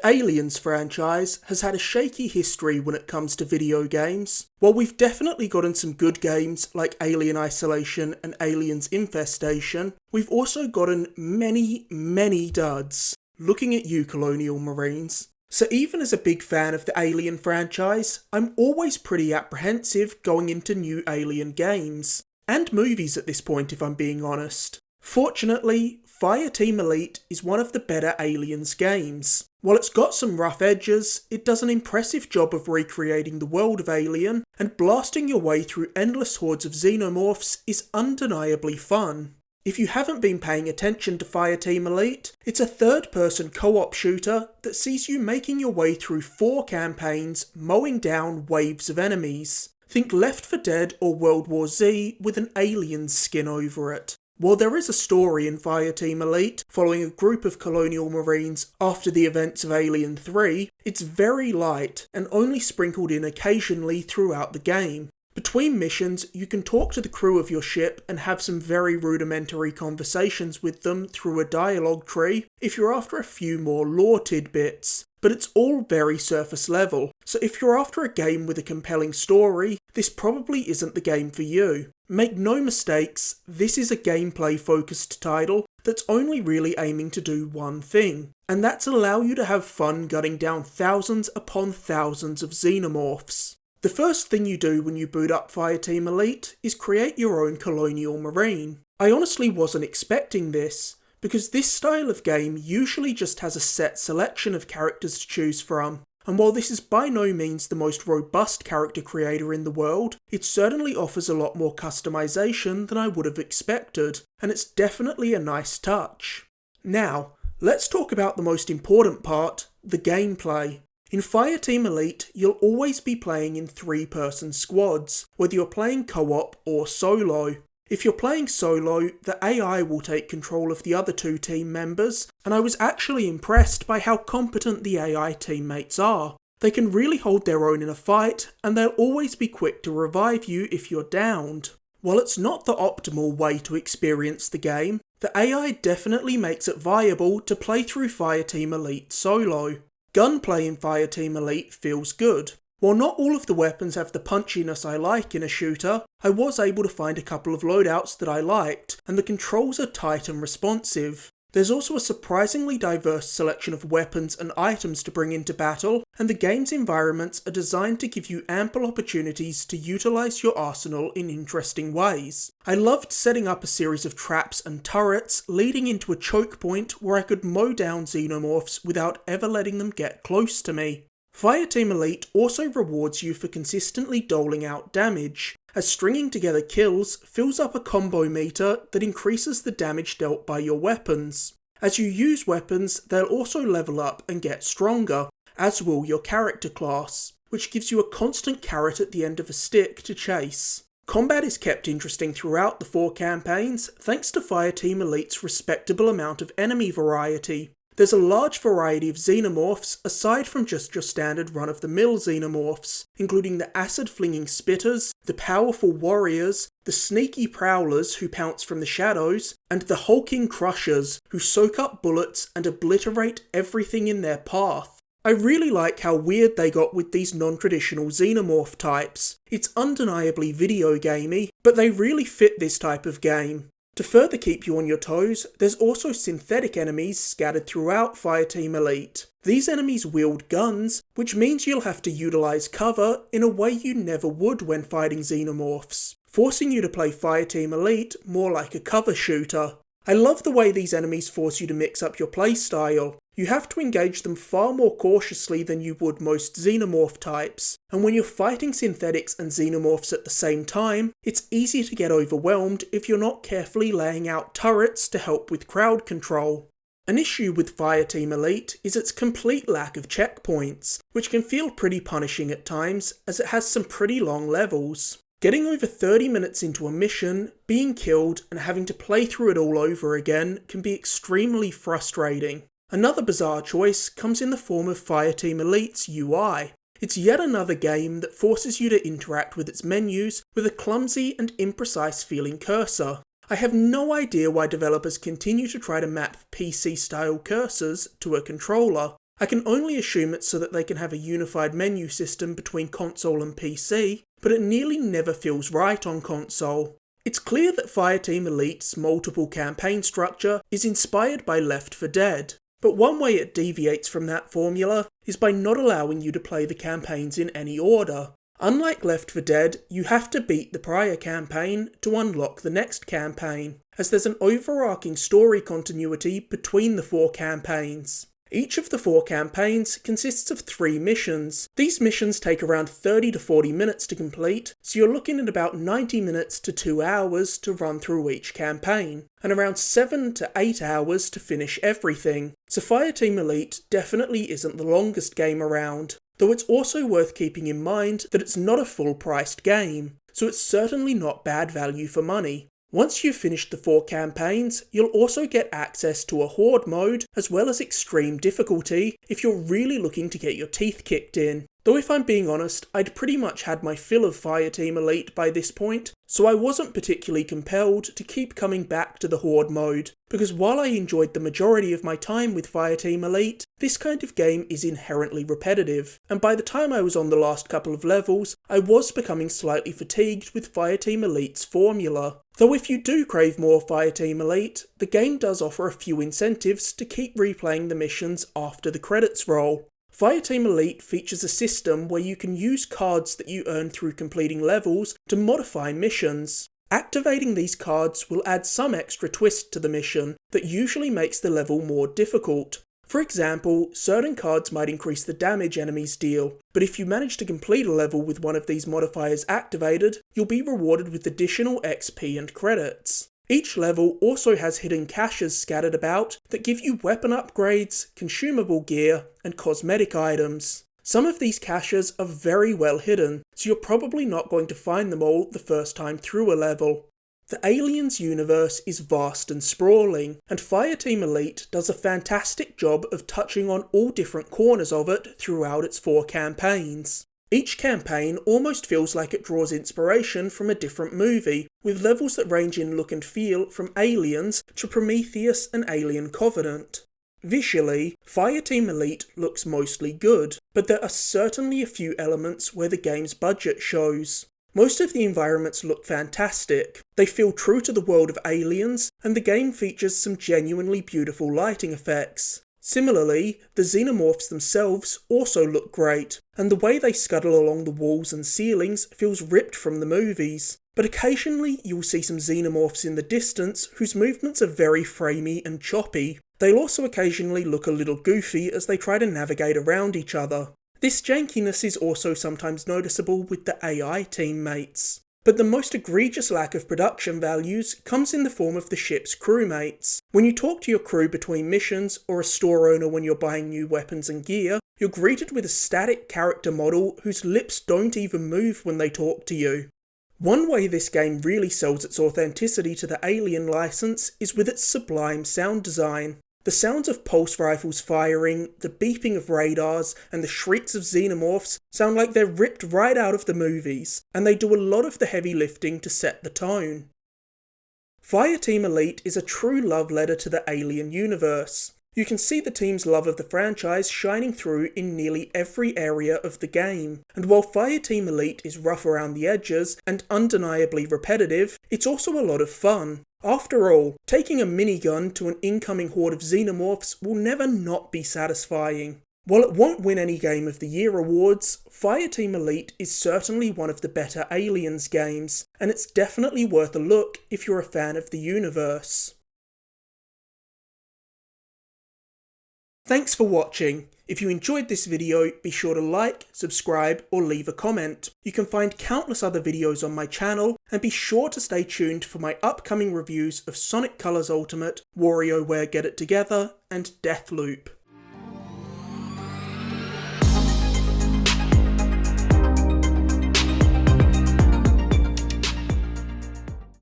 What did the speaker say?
The Aliens franchise has had a shaky history when it comes to video games. While we've definitely gotten some good games like Alien Isolation and Aliens Infestation, we've also gotten many duds. Looking at you, Colonial Marines. So even as a big fan of the Alien franchise, I'm always pretty apprehensive going into new Alien games. And movies at this point, if I'm being honest. Fortunately, Fireteam Elite is one of the better Aliens games. While it's got some rough edges, it does an impressive job of recreating the world of Alien, and blasting your way through endless hordes of xenomorphs is undeniably fun. If you haven't been paying attention to Fireteam Elite, it's a third-person co-op shooter that sees you making your way through 4 campaigns, mowing down waves of enemies. Think Left 4 Dead or World War Z with an alien skin over it. While there is a story in Fireteam Elite, following a group of Colonial Marines after the events of Alien 3, it's very light and only sprinkled in occasionally throughout the game. Between missions, you can talk to the crew of your ship and have some very rudimentary conversations with them through a dialogue tree if you're after a few more lore tidbits. But it's all very surface level, so if you're after a game with a compelling story, this probably isn't the game for you. Make no mistakes, this is a gameplay focused title that's only really aiming to do one thing, and that's allow you to have fun gunning down thousands upon thousands of xenomorphs. The first thing you do when you boot up Fireteam Elite is create your own Colonial Marine. I honestly wasn't expecting this, because this style of game usually just has a set selection of characters to choose from, and while this is by no means the most robust character creator in the world, it certainly offers a lot more customization than I would have expected, and it's definitely a nice touch. Now, let's talk about the most important part, the gameplay. In Fireteam Elite, you'll always be playing in 3-person squads, whether you're playing co-op or solo. If you're playing solo, the AI will take control of the other 2 team members, and I was actually impressed by how competent the AI teammates are. They can really hold their own in a fight, and they'll always be quick to revive you if you're downed. While it's not the optimal way to experience the game, the AI definitely makes it viable to play through Fireteam Elite solo. Gunplay in Fireteam Elite feels good. While not all of the weapons have the punchiness I like in a shooter, I was able to find a couple of loadouts that I liked, and the controls are tight and responsive. There's also a surprisingly diverse selection of weapons and items to bring into battle, and the game's environments are designed to give you ample opportunities to utilise your arsenal in interesting ways. I loved setting up a series of traps and turrets leading into a choke point where I could mow down xenomorphs without ever letting them get close to me. Fireteam Elite also rewards you for consistently doling out damage, as stringing together kills fills up a combo meter that increases the damage dealt by your weapons. As you use weapons, they'll also level up and get stronger, as will your character class, which gives you a constant carrot at the end of a stick to chase. Combat is kept interesting throughout the 4 campaigns, thanks to Fireteam Elite's respectable amount of enemy variety. There's a large variety of xenomorphs aside from just your standard run-of-the-mill xenomorphs, including the acid-flinging spitters, the powerful warriors, the sneaky prowlers who pounce from the shadows, and the hulking crushers who soak up bullets and obliterate everything in their path. I really like how weird they got with these non-traditional xenomorph types. It's undeniably video gamey, but they really fit this type of game. To further keep you on your toes, there's also synthetic enemies scattered throughout Fireteam Elite. These enemies wield guns, which means you'll have to utilise cover in a way you never would when fighting xenomorphs, forcing you to play Fireteam Elite more like a cover shooter. I love the way these enemies force you to mix up your playstyle. You have to engage them far more cautiously than you would most xenomorph types, and when you're fighting synthetics and xenomorphs at the same time, it's easy to get overwhelmed if you're not carefully laying out turrets to help with crowd control. An issue with Fireteam Elite is its complete lack of checkpoints, which can feel pretty punishing at times as it has some pretty long levels. Getting over 30 minutes into a mission, being killed, and having to play through it all over again can be extremely frustrating. Another bizarre choice comes in the form of Fireteam Elite's UI. It's yet another game that forces you to interact with its menus with a clumsy and imprecise feeling cursor. I have no idea why developers continue to try to map PC-style cursors to a controller. I can only assume it's so that they can have a unified menu system between console and PC, but it nearly never feels right on console. It's clear that Fireteam Elite's multiple campaign structure is inspired by Left 4 Dead, but one way it deviates from that formula is by not allowing you to play the campaigns in any order. Unlike Left 4 Dead, you have to beat the prior campaign to unlock the next campaign, as there's an overarching story continuity between the 4 campaigns. Each of the 4 campaigns consists of 3 missions. These missions take around 30 to 40 minutes to complete, so you're looking at about 90 minutes to 2 hours to run through each campaign, and around 7 to 8 hours to finish everything. So Fireteam Elite definitely isn't the longest game around, though it's also worth keeping in mind that it's not a full-priced game, so it's certainly not bad value for money. Once you've finished the 4 campaigns, you'll also get access to a Horde mode, as well as extreme difficulty if you're really looking to get your teeth kicked in. Though if I'm being honest, I'd pretty much had my fill of Fireteam Elite by this point, so I wasn't particularly compelled to keep coming back to the Horde mode, because while I enjoyed the majority of my time with Fireteam Elite, this kind of game is inherently repetitive, and by the time I was on the last couple of levels, I was becoming slightly fatigued with Fireteam Elite's formula. Though if you do crave more Fireteam Elite, the game does offer a few incentives to keep replaying the missions after the credits roll. Fireteam Elite features a system where you can use cards that you earn through completing levels to modify missions. Activating these cards will add some extra twist to the mission that usually makes the level more difficult. For example, certain cards might increase the damage enemies deal, but if you manage to complete a level with one of these modifiers activated, you'll be rewarded with additional XP and credits. Each level also has hidden caches scattered about that give you weapon upgrades, consumable gear, and cosmetic items. Some of these caches are very well hidden, so you're probably not going to find them all the first time through a level. The Aliens universe is vast and sprawling, and Fireteam Elite does a fantastic job of touching on all different corners of it throughout its 4 campaigns. Each campaign almost feels like it draws inspiration from a different movie, with levels that range in look and feel from Aliens to Prometheus and Alien Covenant. Visually, Fireteam Elite looks mostly good, but there are certainly a few elements where the game's budget shows. Most of the environments look fantastic, they feel true to the world of Aliens, and the game features some genuinely beautiful lighting effects. Similarly, the xenomorphs themselves also look great, and the way they scuttle along the walls and ceilings feels ripped from the movies. But occasionally you'll see some xenomorphs in the distance whose movements are very framey and choppy. They'll also occasionally look a little goofy as they try to navigate around each other. This jankiness is also sometimes noticeable with the AI teammates. But the most egregious lack of production values comes in the form of the ship's crewmates. When you talk to your crew between missions, or a store owner when you're buying new weapons and gear, you're greeted with a static character model whose lips don't even move when they talk to you. One way this game really sells its authenticity to the Alien license is with its sublime sound design. The sounds of pulse rifles firing, the beeping of radars, and the shrieks of xenomorphs sound like they're ripped right out of the movies, and they do a lot of the heavy lifting to set the tone. Fireteam Elite is a true love letter to the Alien universe. You can see the team's love of the franchise shining through in nearly every area of the game, and while Fireteam Elite is rough around the edges and undeniably repetitive, it's also a lot of fun. After all, taking a minigun to an incoming horde of xenomorphs will never not be satisfying. While it won't win any Game of the Year awards, Fireteam Elite is certainly one of the better Aliens games, and it's definitely worth a look if you're a fan of the universe. Thanks for watching. If you enjoyed this video, be sure to like, subscribe, or leave a comment. You can find countless other videos on my channel, and be sure to stay tuned for my upcoming reviews of Sonic Colors Ultimate, WarioWare Get It Together, and Deathloop.